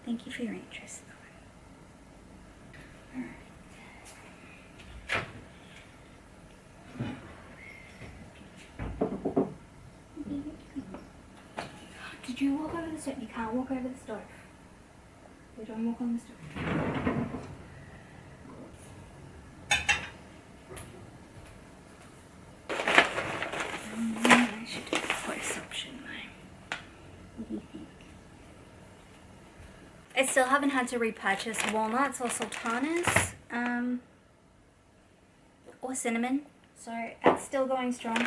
Thank you for your interest, though. Did you walk over the stove? You can't walk over the stove. You don't walk on the stove. I should do the close-up, shouldn't I? What do you think? I still haven't had to repurchase walnuts or sultanas, or cinnamon, so that's still going strong.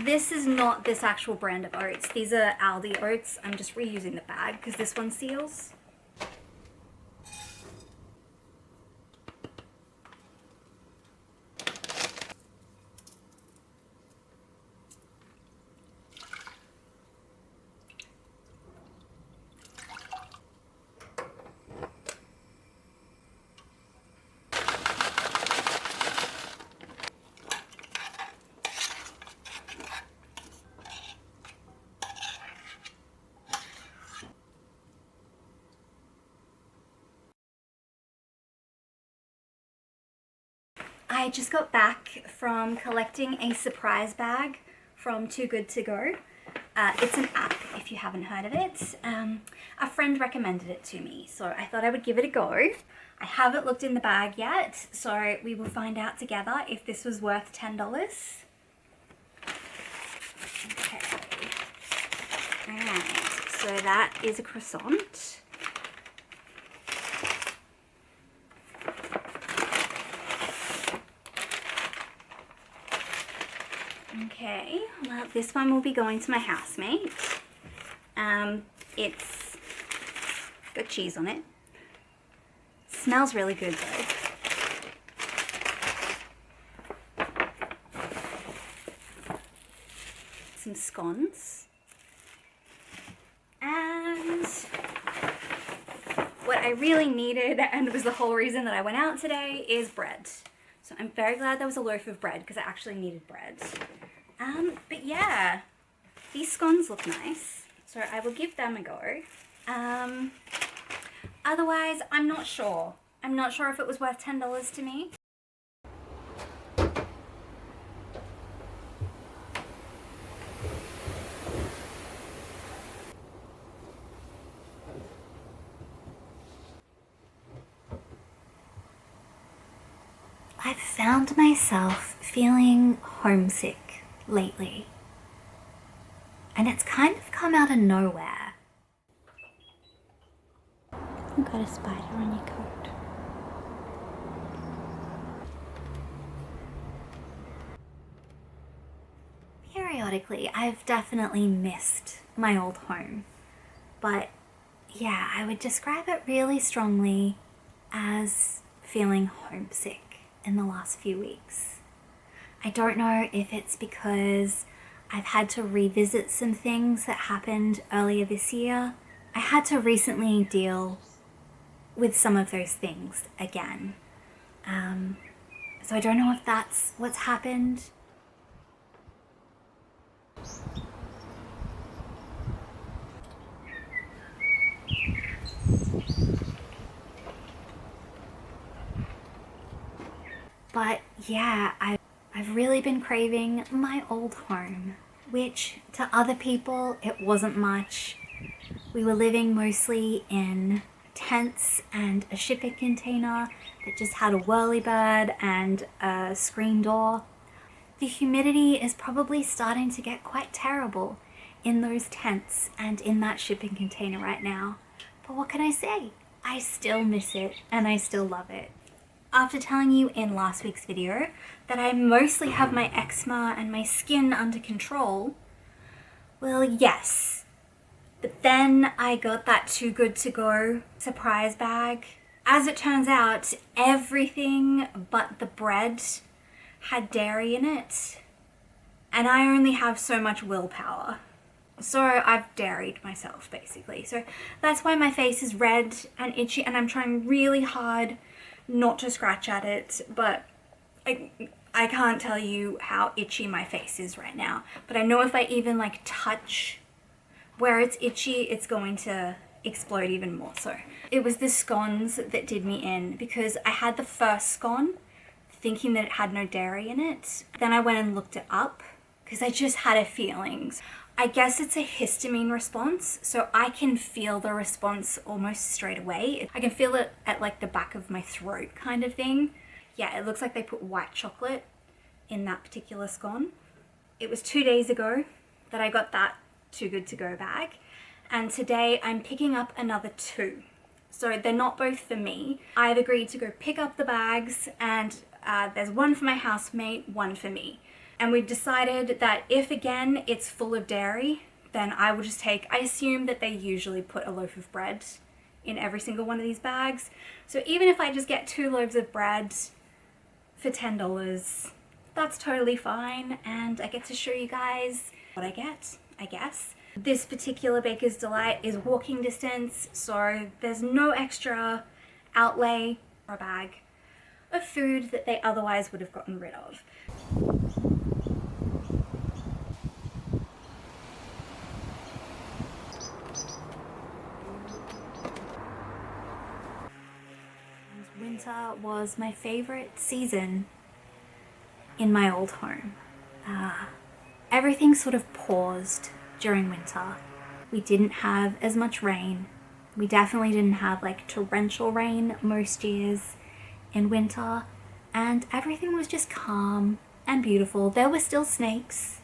This is not this actual brand of oats. These are Aldi oats. I'm just reusing the bag because this one seals. I just got back from collecting a surprise bag from Too Good To Go. It's an app, if you haven't heard of it. A friend recommended it to me, so I thought I would give it a go. I haven't looked in the bag yet, so we will find out together if this was worth $10. Okay. Alright, so that is a croissant. Okay, well, this one will be going to my housemate. It's got cheese on it. Smells really good though. Some scones. And what I really needed, and was the whole reason that I went out today, is bread. So I'm very glad there was a loaf of bread because I actually needed bread. But yeah, these scones look nice, so I will give them a go. Otherwise, I'm not sure. I'm not sure if it was worth $10 to me. I've found myself feeling homesick lately, and it's kind of come out of nowhere. You've got a spider on your coat. Periodically, I've definitely missed my old home, but yeah, I would describe it really strongly as feeling homesick in the last few weeks. I don't know if it's because I've had to revisit some things that happened earlier this year. I had to recently deal with some of those things again. So I don't know if that's what's happened. But yeah, I've really been craving my old home, which to other people, it wasn't much. We were living mostly in tents and a shipping container that just had a whirlybird and a screen door. The humidity is probably starting to get quite terrible in those tents and in that shipping container right now. But what can I say? I still miss it and I still love it. After telling you in last week's video that I mostly have my eczema and my skin under control, well, yes. But then I got that Too Good To Go surprise bag. As it turns out, everything but the bread had dairy in it, and I only have so much willpower. So I've dairied myself, basically. So that's why my face is red and itchy, and I'm trying really hard not to scratch at it, but I can't tell you how itchy my face is right now. But I know if I even like touch where it's itchy, it's going to explode even more so. It was the scones that did me in, because I had the first scone thinking that it had no dairy in it. Then I went and looked it up because I just had a feeling. I guess it's a histamine response, so I can feel the response almost straight away. I can feel it at like the back of my throat kind of thing. Yeah, it looks like they put white chocolate in that particular scone. It was 2 days ago that I got that Too Good To Go bag, and today I'm picking up another 2. So they're not both for me. I've agreed to go pick up the bags, and there's one for my housemate, one for me. And we've decided that if again it's full of dairy, then I will just take, I assume that they usually put a loaf of bread in every single one of these bags. So even if I just get 2 loaves of bread for $10, that's totally fine. And I get to show you guys what I get, I guess. This particular Baker's Delight is walking distance, so there's no extra outlay for a bag of food that they otherwise would have gotten rid of. Winter was my favorite season in my old home. Everything sort of paused during winter. We didn't have as much rain. We definitely didn't have like torrential rain most years in winter, and everything was just calm and beautiful. There were still snakes,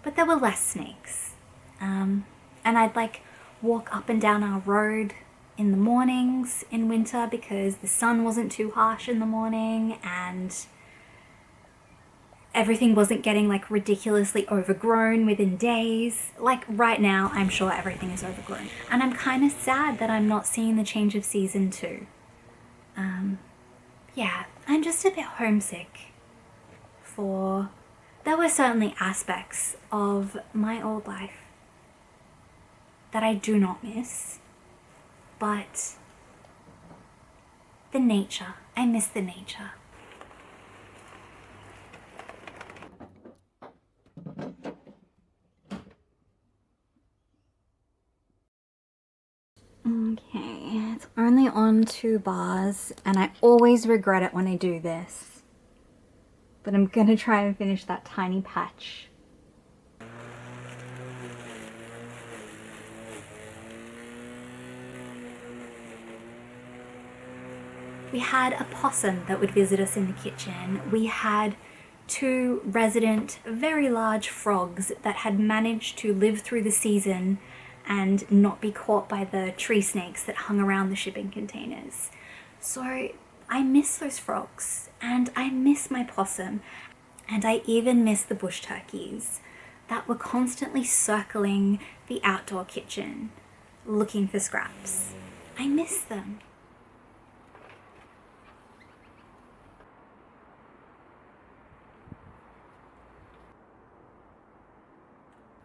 but there were less snakes. And I'd like walk up and down our road in the mornings in winter because the sun wasn't too harsh in the morning, and everything wasn't getting like ridiculously overgrown within days. Like right now, I'm sure everything is overgrown. And I'm kind of sad that I'm not seeing the change of season too. Yeah, I'm just a bit homesick for... There were certainly aspects of my old life that I do not miss, but the nature, I miss the nature. Okay, it's only on 2 bars, and I always regret it when I do this. But I'm gonna try and finish that tiny patch. We had a possum that would visit us in the kitchen. We had 2 resident, very large frogs that had managed to live through the season and not be caught by the tree snakes that hung around the shipping containers. So I miss those frogs, and I miss my possum, and I even miss the bush turkeys that were constantly circling the outdoor kitchen looking for scraps. I miss them.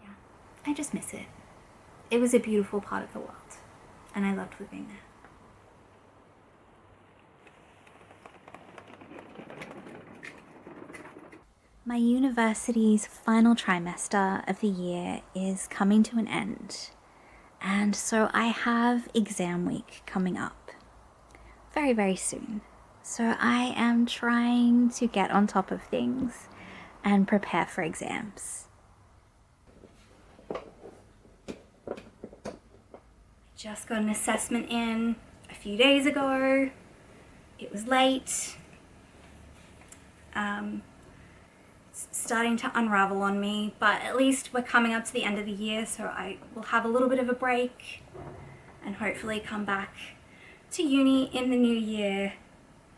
Yeah, I just miss it. It was a beautiful part of the world, and I loved living there. My university's final trimester of the year is coming to an end, and so I have exam week coming up very, very soon. So I am trying to get on top of things and prepare for exams. Just got an assessment in a few days ago. It was late. It's starting to unravel on me, but at least we're coming up to the end of the year, so I will have a little bit of a break and hopefully come back to uni in the new year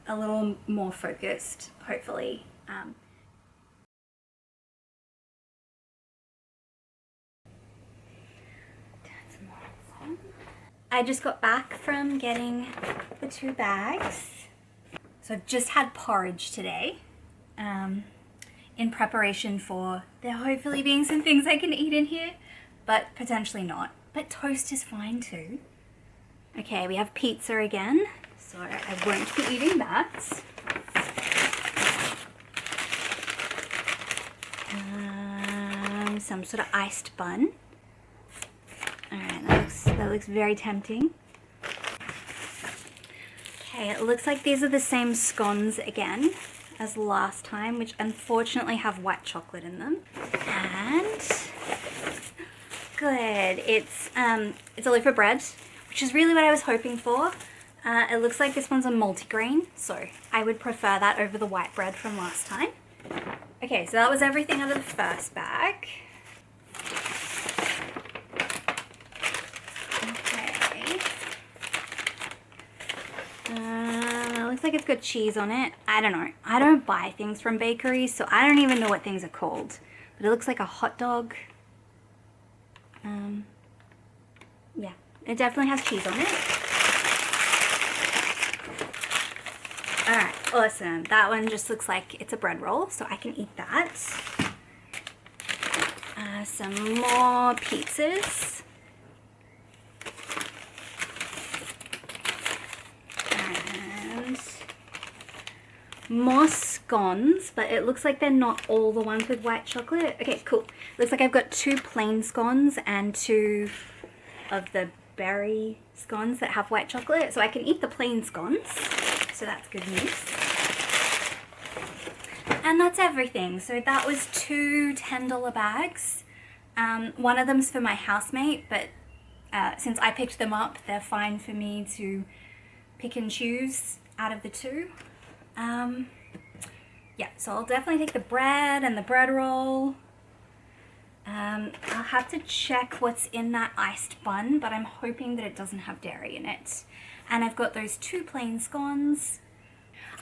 a little more focused, hopefully. I just got back from getting the 2 bags. So I've just had porridge today in preparation for there hopefully being some things I can eat in here, but potentially not. But toast is fine too. Okay, we have pizza again, so I won't be eating that. Some sort of iced bun. Alright, That looks very tempting. Okay, it looks like these are the same scones again as last time, which unfortunately have white chocolate in them. And good, it's a loaf of bread, which is really what I was hoping for. It looks like this one's a multigrain, so I would prefer that over the white bread from last time. Okay, so that was everything out of the first bag. Okay. It looks like it's got cheese on it. I don't know. I don't buy things from bakeries, so I don't even know what things are called. But it looks like a hot dog. Yeah, it definitely has cheese on it. Alright, awesome. That one just looks like it's a bread roll, so I can eat that. Some more pizzas. And more scones, but it looks like they're not all the ones with white chocolate. Okay, cool. Looks like I've got 2 plain scones and 2 of the berry scones that have white chocolate, so I can eat the plain scones. So that's good news. And that's everything. So that was 2 $10 bags. One of them's for my housemate, but since I picked them up, they're fine for me to pick and choose out of the 2. Yeah, so I'll definitely take the bread and the bread roll. I'll have to check what's in that iced bun, but I'm hoping that it doesn't have dairy in it. And I've got those 2 plain scones.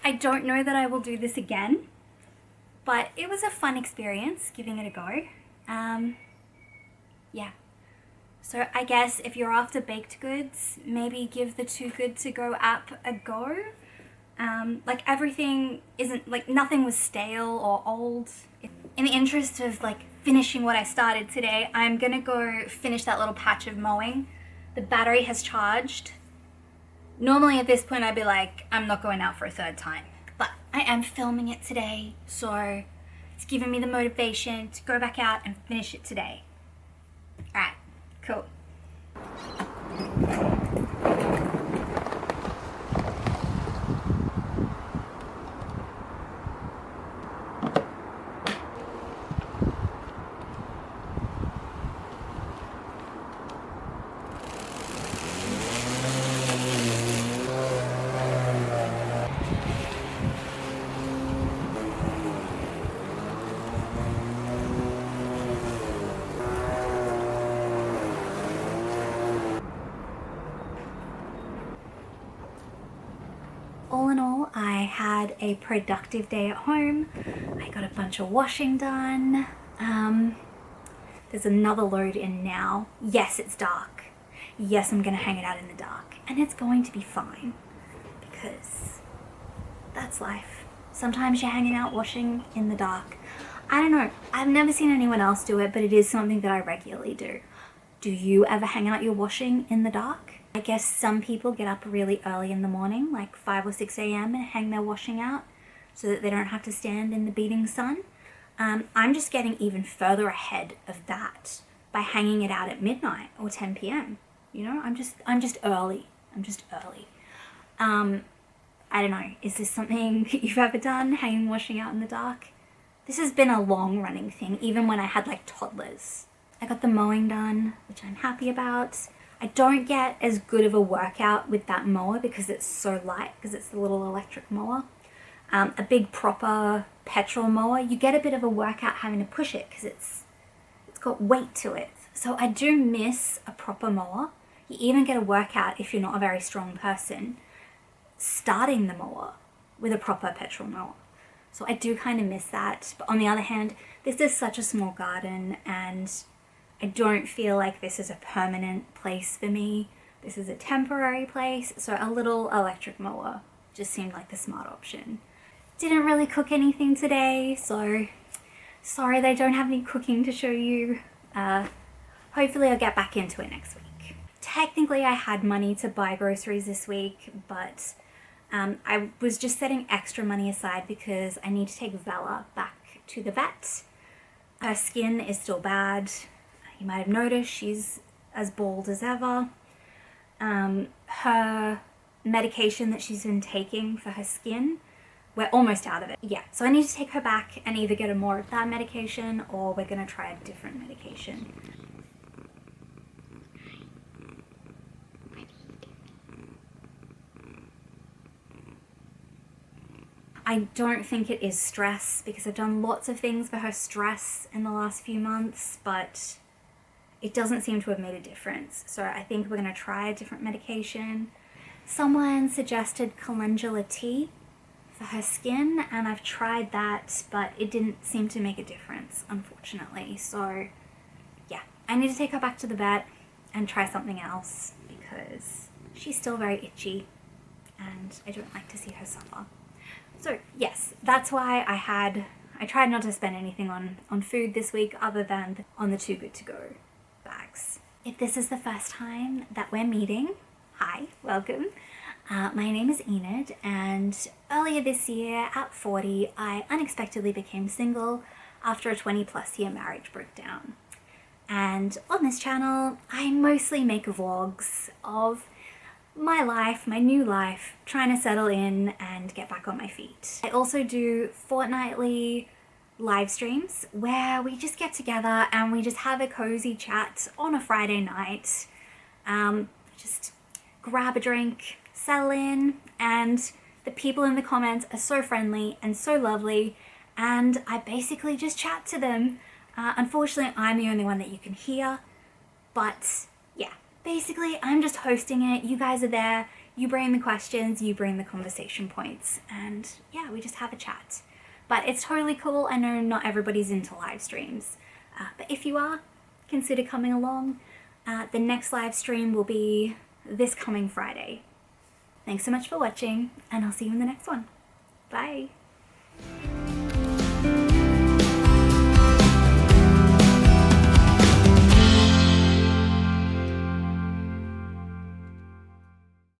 I don't know that I will do this again, but it was a fun experience giving it a go. Yeah. So I guess if you're after baked goods, maybe give the Too Good To Go app a go. Like everything isn't, like nothing was stale or old. In the interest of like finishing what I started today, I'm gonna go finish that little patch of mowing. The battery has charged. Normally at this point I'd be like, I'm not going out for a 3rd time. But I am filming it today, so it's giving me the motivation to go back out and finish it today. Alright, cool. All in all, I had a productive day at home. I got a bunch of washing done. There's another load in now. Yes, it's dark. Yes, I'm gonna hang it out in the dark. And it's going to be fine, because that's life. Sometimes you're hanging out washing in the dark. I don't know, I've never seen anyone else do it, but it is something that I regularly do. Do you ever hang out your washing in the dark? I guess some people get up really early in the morning, like 5 or 6 a.m. and hang their washing out so that they don't have to stand in the beating sun. I'm just getting even further ahead of that by hanging it out at midnight or 10 p.m. You know, I'm just early. I'm just early. I don't know, is this something you've ever done, hanging washing out in the dark? This has been a long running thing, even when I had like toddlers. I got the mowing done, which I'm happy about. I don't get as good of a workout with that mower because it's so light, because it's the little electric mower. A big proper petrol mower, you get a bit of a workout having to push it because it's got weight to it. So I do miss a proper mower. You even get a workout if you're not a very strong person starting the mower with a proper petrol mower. So I do kind of miss that. But on the other hand, this is such a small garden and I don't feel like this is a permanent place for me. This is a temporary place, so a little electric mower just seemed like the smart option. Didn't really cook anything today, so sorry that I don't have any cooking to show you. Hopefully I'll get back into it next week. Technically I had money to buy groceries this week, but I was just setting extra money aside because I need to take Bella back to the vet. Her skin is still bad. You might have noticed she's as bald as ever. Her medication that she's been taking for her skin, we're almost out of it. Yeah, so I need to take her back and either get her more of that medication or we're gonna try a different medication. I don't think it is stress because I've done lots of things for her stress in the last few months, but it doesn't seem to have made a difference. So I think we're gonna try a different medication. Someone suggested calendula tea for her skin and I've tried that, but it didn't seem to make a difference, unfortunately. So yeah, I need to take her back to the vet and try something else because she's still very itchy and I don't like to see her suffer. So yes, that's why I tried not to spend anything on food this week other than on the Too Good To Go bags. If this is the first time that we're meeting, hi, welcome. My name is Enid and earlier this year at 40, I unexpectedly became single after a 20+ year marriage broke down. And on this channel, I mostly make vlogs of my life, my new life, trying to settle in and get back on my feet. I also do fortnightly live streams where we just get together and we just have a cozy chat on a Friday night. Just grab a drink, settle in, and the people in the comments are so friendly and so lovely and I basically just chat to them. Unfortunately, I'm the only one that you can hear, but yeah. Basically, I'm just hosting it, you guys are there, you bring the questions, you bring the conversation points, and yeah, we just have a chat. But it's totally cool. I know not everybody's into live streams, but if you are, consider coming along. The next live stream will be this coming Friday. Thanks so much for watching, and I'll see you in the next one. Bye!